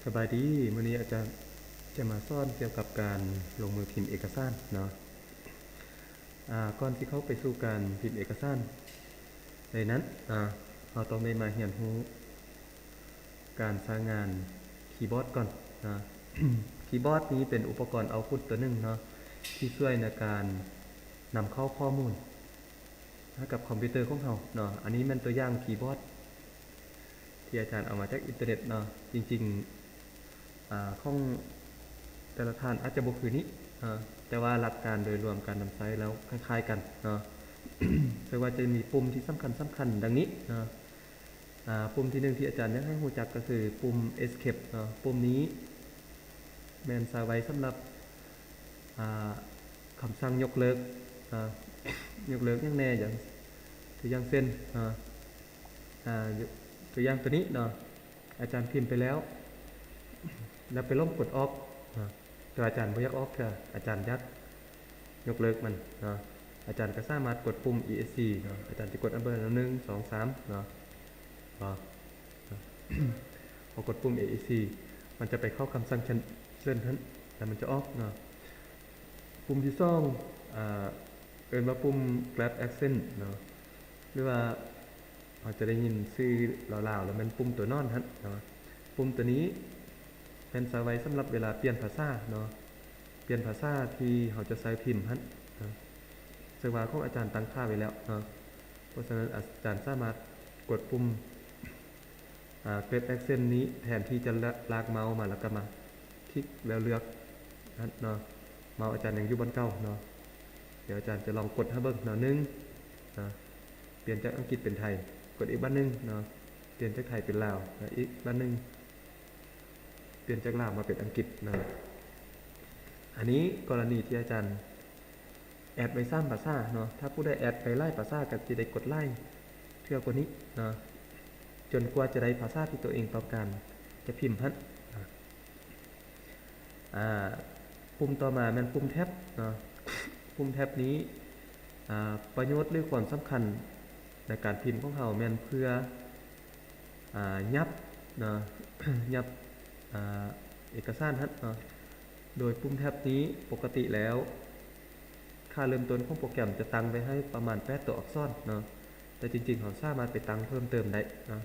สบายดีวันนี้อาจารย์จะมาสอนเกี่ยวกับการลงมือพิมพ์เอกสารเนาะก่อนที่เขาไปสู่การพิมพ์เอกสารในนั้นเราต้องได้มาเรียนรู้การใช้งานคีย์บอร์ดก่อนนะ คีย์บอร์ดนี้เป็นอุปกรณ์เอาพุทตัวหนึ่งเนาะที่ช่วยในการนำเข้าข้อมูลให้กับคอมพิวเตอร์ของเราเนาะอันนี้มันตัวอย่างคีย์บอร์ดที่อาจารย์เอามาจากอินเทอร์เน็ตเนาะจริงๆของแต่ละท่านอาจจะบ่คือนี้แต่ว่าหลักการโดยรวมการนำใช้แล้วคล้ายๆกันเนาะ แต่ว่าจะมีปุ่มที่สำคัญดังนี้เนาะปุ่มที่หนึ่งที่อาจารย์อยากให้รู้จักก็คือปุ่ม escape เนาะปุ่มนี้แม่นใช้ไว้สำหรับคำสั่งยกเลิกยกเลิกอย่างแน่อย่างตัวอย่างเส้นตัวอย่างตัวนี้เนาะอาจารย์พิมพ์ไปแล้วไปลบกดออฟแต่อาจารย์บ่อยากออฟค่ะอาจารย์ยักยกเลิกมันเนาะอาจารย์ก็สามารถกดปุ่ม ESC เนาะอาจารย์จะกดอันเบอร์1 2 3เนาะพอกดปุ่ม ESC มันจะไปเข้าคำสั่งเส้นนั้นแล้วมันจะออฟเนาะปุ่มที่2เอิ้นว่าปุ่ม grab accent เนาะหรือว่าเราจะได้ยินชื่อลาวๆแล้วมันปุ่มตัวนอนฮะเนาะปุ่มตัวนี้เป็นใช้ไว้สำหรับเวลาเปลี่ยนภาษาเนาะเปลี่ยนภาษาที่เราจะใช้พิมพ์ฮะซึ่งว่าของอาจารย์ตั้งค่าไว้แล้วเนาะเพราะฉะนั้นอาจารย์สามารถกดปุ่มgrab accent นี้แทนที่จะลากเมาส์มาแล้วก็มาคลิกแล้วเลือกนั่นเนาะเมาส์อาจารย์ยังอยู่บนเก้าเนาะเดี๋ยวอาจารย์จะลองกดให้เบิ่งเนาะเปลี่ยนจากอังกฤษเป็นไทยกดอีกบ้านนึงเนาะเปลี่ยนจากไทยเป็นลาวอีกบ้านนึงเปลี่ยนจากลาวมาเป็นอังกฤษนะอันนี้กรณีที่อาจารย์แอดไปสร้างภาษาเนาะถ้าผู้ใดแอดไปไล่ภาษาก็จะได้กดไล่เท่ากว่านี้เนาะจนกว่าจะได้ภาษาที่ตัวเองต้องการจะพิมพ์ฮั่นปุ่มต่อมาเป็นปุ่มแท็บเนาะปุ่มแท็บนี้ประโยชน์หรือความสำคัญในการพิมพ์ของเราแม่นเพื่อยับเนาะ ยับเอกสารฮั่นเนาะโดยปุ่มแท็บนี้ปกติแล้วค่าเริ่มต้นของโปรแกรมจะตั้งไว้ให้ประมาณ8ตัวอักษรเนาะแต่จริงๆเราสามารถไปตั้งเพิ่มเติมได้เนาะ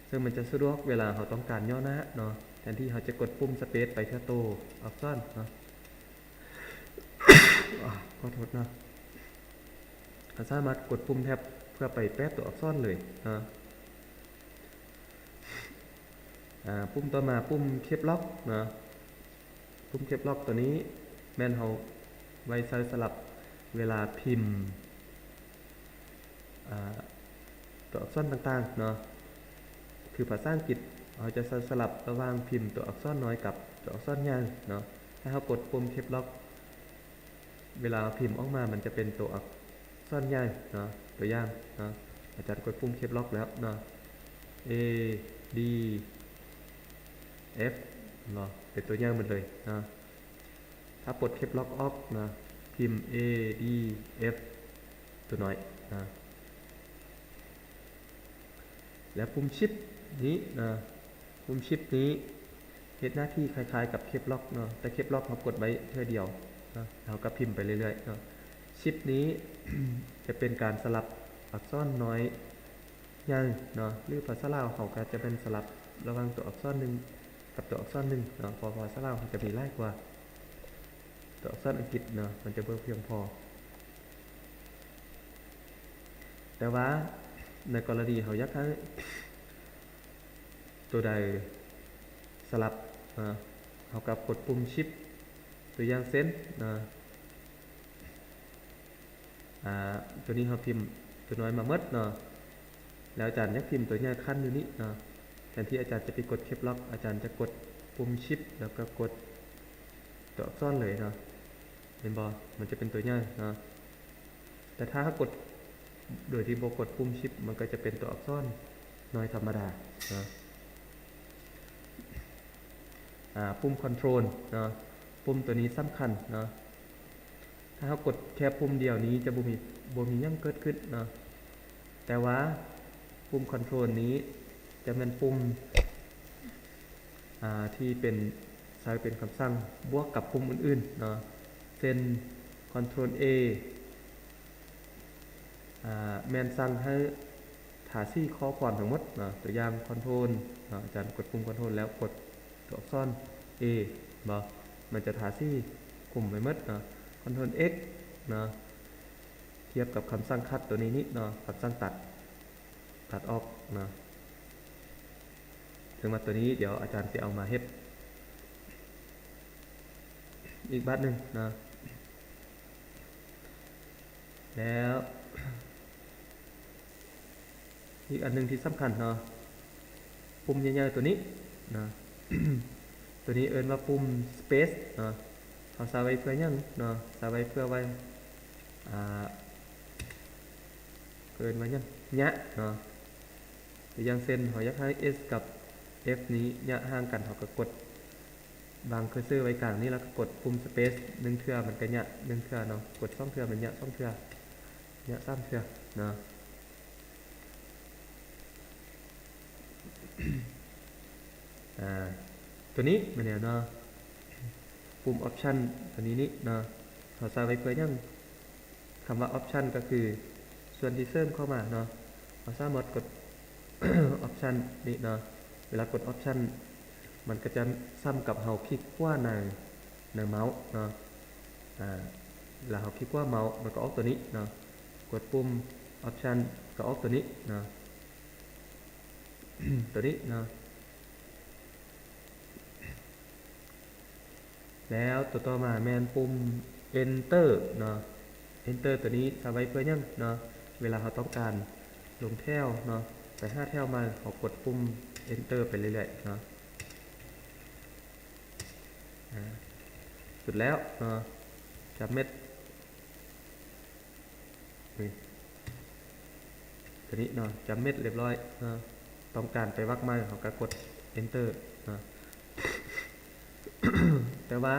ซึ่งมันจะสะดวกเวลาเราต้องการย่อหน้าเนาะแทนที่เราจะกดปุ่มสเปซไปเท่าโตอักษรเนาะ ขอโทษนะเราสามารถกดปุ่มแท็บเพื่อไปแปะตัวอักษรเลยนะปุ่มต่อมาปุ่มเคปล็อกนะปุ่มเคปล็อกตัวนี้แม่นเราไว้ใช้สลับเวลาพิมพ์ตัวอักษรต่างๆเนาะคือภาษาอังกฤษเราจะสลับระหว่างพิมพ์ตัวอักษรน้อยกับตัวอักษรใหญ่เนาะถ้าเรากดปุ่มเคปล็อกเวลาพิมพ์ออกมามันจะเป็นตัวอักษรใหญ่เนาะตัวอย่างเนาะอาจารย์กดปุ่มเคปล็อกแล้วเนาะ A D F เนาะเป็นตัวอย่างหมดเลยนะถ้าปลดเคปล็อกออฟนะพิมพ์ A D F ตัวน้อยนะแล้วปุ่มชิปนี้นะปุ่มชิปนี้เฮ็ดหน้าที่คล้ายๆกับเคปล็อกเนาะแต่เคปล็อกเรากดไว้เท่าเดียวนะเราก็พิมพ์ไปเรื่อยๆเนาะชิปนี้ จะเป็นการสลับอักษรน้อยใหญ่เนาะหรือภาษาลาวเขาก็จะเป็นสลับระหว่างตัวอักษรหนึ่งกับตัวอักษรหนึ่งเนาะพอภาษาลาวมันจะมีหลายกว่าตัวอักษรอังกฤษเนาะมันจะเพียงพอแต่ว่าในกรณีเขาอยากให้ตัวใดสลับเขากับกดปุ่มชิปตัวอย่างเส้นตัวนี้เขาพิมพ์ตัวน้อยมาเมดเนาะแล้วอาจารย์อยากพิมพ์ตัวใหญ่ขั้นอยู่นี้เนาะแทนที่อาจารย์จะไปกดเคปล็อกอาจารย์จะกดปุ่มชิปแล้วก็กดตัวอักษรเลยเนาะเห็นบ่มันจะเป็นตัวใหญ่เนาะแต่ถ้ากดโดยที่บ่กดปุ่มชิปมันก็จะเป็นตัวอักษรน้อยธรรมดาเนาะปุ่มคอนโทรลเนาะปุ่มตัวนี้สำคัญเนาะถ้ากดแค่ปุ่มเดียวนี้จะบ่มีหยังเกิดขึ้นเนาะแต่ว่าปุ่มคอนโทรลนี้จะเป็นปุ่ม ที่เป็นใช้เป็นคำสั่งบวกกับปุ่มอื่นๆเนาะเช่น Ctrl A แมนสั่งให้ถาซี่ข้อความทั้งหมดเนาะตัวอย่าง Ctrl เนาะอาจารย์กดปุ่ม Ctrl แล้วกดตัวอักษร A บ่มันจะถาซี่กลุ่มไว้หมดเนาะ Ctrl X เนาะเทียบกับคำสั่งคัดตัวนี้นิดเนาะคำสั่งตัดออกเนาะถึงมาตัวนี้เดี๋ยวอาจารย์จะเอามาเฮ็ดอีกบัดหนึ่งนะแล้วอีกอันนึงที่สำคัญเนาะปุ่มใหญ่ๆตัวนี้นะ ตัวนี้เอิ้นว่าปุ่ม space เนาะเขาใช้ไว้เพื่อหยังเนาะใช้ไว้เพื่อไว้เอิ้นว่าหยังยะเนาะอย่างเช่นเขาอยากให้ S กับ F นี้ยะห่างกันเขาก็กดวางเคอร์เซอร์ไว้กลางนี้แล้วก็กดปุ่ม space 1เทื่อมันก็ยะ1เทื่อเนาะกด2เทื่อมันยะ2เทื่อยะ3เทื่อเนาะ ตัวนี้มันเนี่ยเนาะปุ่ม option ตัวนี้นี่เนาะเขาใส่ไว้เพื่อยังคำว่า option ก็คือส่วนที่เสริมเข้ามาเนาะเราสามารถกด option นี่เนาะเวลากด option มันก็จะซ้ำกับเราคลิกขวาในเมาส์เนาะเวลาเราคลิกขวาเมาส์มันก็ออกตัวนี้เนาะกดปุ่ม option ก็ออกตัวนี้เนาะ ตัวนี้เนาะแล้วตัวต่อมาแมนปุ่ม enter เนาะ enter ตัวนี้ใช้ไว้เพื่อยังเนาะเวลาเราต้องการลงแถวเนาะไป5แถวมาเรากดปุ่ม enter ไปเรื่อยๆเนาะสุดแล้วเนาะจับเม็ดตัวนี้เนาะจับเม็ดเรียบร้อยเนาะต้องการไปวรรคมาเราก็กด enter เนาะ แต่ว่า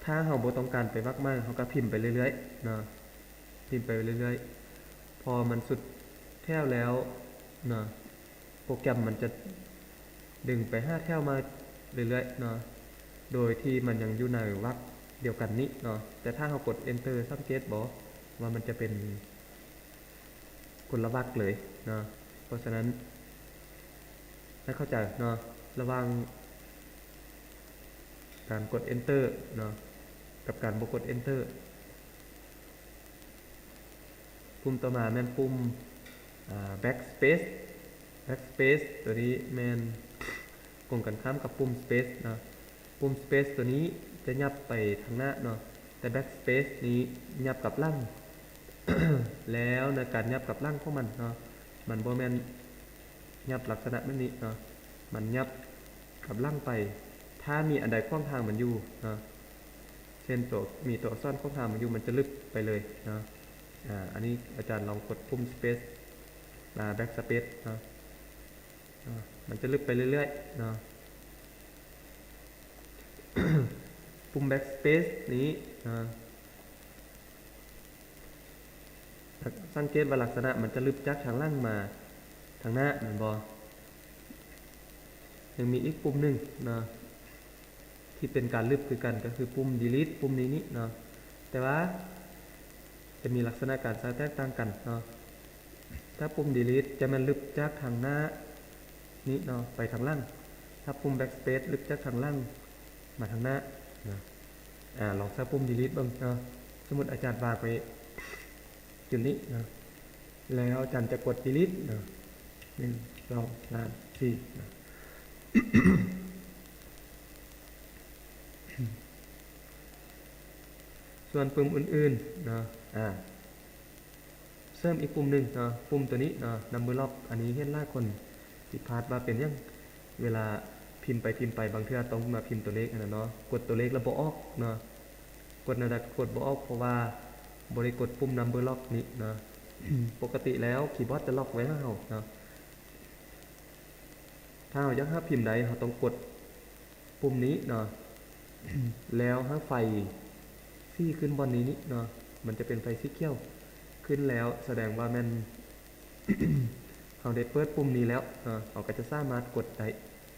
ถ้าเราบ่ต้องการไปวรรคมาเราก็พิมพ์ไปเรื่อยๆเนาะพิมพ์ไปเรื่อยๆพอมันสุดแถวแล้วเนาะโปรแกรมมันจะดึงไป5แถวมาเรื่อยๆเนาะโดยที่มันยังอยู่ในวรรคเดียวกันนี้เนาะแต่ถ้าเรากด enter สังเกตบ่ว่ามันจะเป็นคนละวรรคเลยเนาะเพราะฉะนั้นให้เข้าใจเนาะระวังการกด enter เนาะกับการบ่กด enter ปุ่มต่อมาแม่นปุ่มbackspace ตัวนี้แม่นกงกันข้ามกับปุ่ม space เนาะปุ่ม space ตัวนี้จะยับไปทางหน้าเนาะแต่ backspace นี้ยับกับหลัง แล้วในการยับกับหลังของมันเนาะมันบ่แม่นยับลักษณะแบบนี้เนาะมันยับกับหลังไปถ้ามีอันใดขวางทางมันอยู่เนาะเช่นมีตัวอักษรขวางทางมันอยู่มันจะลึกไปเลยเนาะอันนี้อาจารย์ลองกดปุ่ม space backspace เนาะมันจะลึกไปเรื่อยๆเนาะ ปุ่ม backspace นี้สังเกตว่าลักษณะมันจะลึกจากทางล่างมาทางหน้าเหมือนบยังมีอีกปุ่มหนึ่งนะที่เป็นการลึกคือกันก็คือปุ่ม delete ปุ่มนี้นี่เนาะแต่ว่าจะมีลักษณะการแตกต่างกันเนาะถ้าปุ่ม delete จะมันลึกจากทางหน้านี้เนาะไปทางล่างถ้าปุ่ม backspace ลึกจากทางล่างมาทางหน้านะลองใช้ปุ่ม delete บ้างเนาะสมมติอาจารย์วางไปจุดนี้นะแล้วอาจารย์จะกด delete นะ1 2 3 4นะส่วนปุ่มอื่นๆนะเสริมอีกปุ่มหนึ่งนะปุ่มตัวนี้นะ number lock อันนี้เห็นหลายคนผิดพลาดว่าเป็นยังเวลาพิมพ์ไปบางเทื่อต้องมาพิมพ์ตัวเลขนะเนาะกดตัวเลขแล้วบ่ออกเนาะกดบ่ออกเพราะว่าบริกดปุ่ม number lock นี้นะ ปกติแล้วคีย์บอร์ดจะล็อกไว้ให้เราเนาะถ้าเราอยากหาพิมพ์ใดเราต้องกดปุ่มนี้เนาะ แล้วถ้าไฟที่ขึ้นบนนี้นี่เนาะมันจะเป็นไฟสีเขียวขึ้นแล้วแสดงว่ามัน เราได้เปิดปุ่มนี้แล้วเนาะเราก็จะสามารถกดได้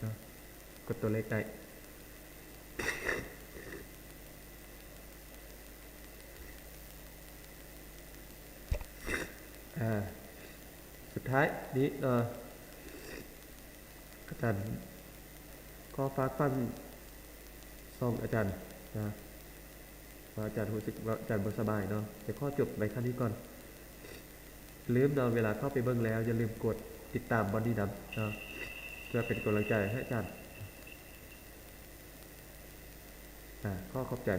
เนาะ กดตัวเลขได้สุดท้ายนี้อาจารย์ก็ฝากฟังซ่อมอาจารย์นะว่าอาจารย์รู้สึกว่าอาจารย์บ่สบายเนาะเดี๋ยวข้อจบไปขั้นนี้ก่อนลืมเนาะเวลาเข้าไปเบิ่งแล้วอย่าลืมกดติดตามบอดี้ดัมเนาะเพื่อเป็นกำลังใจให้อาจารย์ขอขอบใจ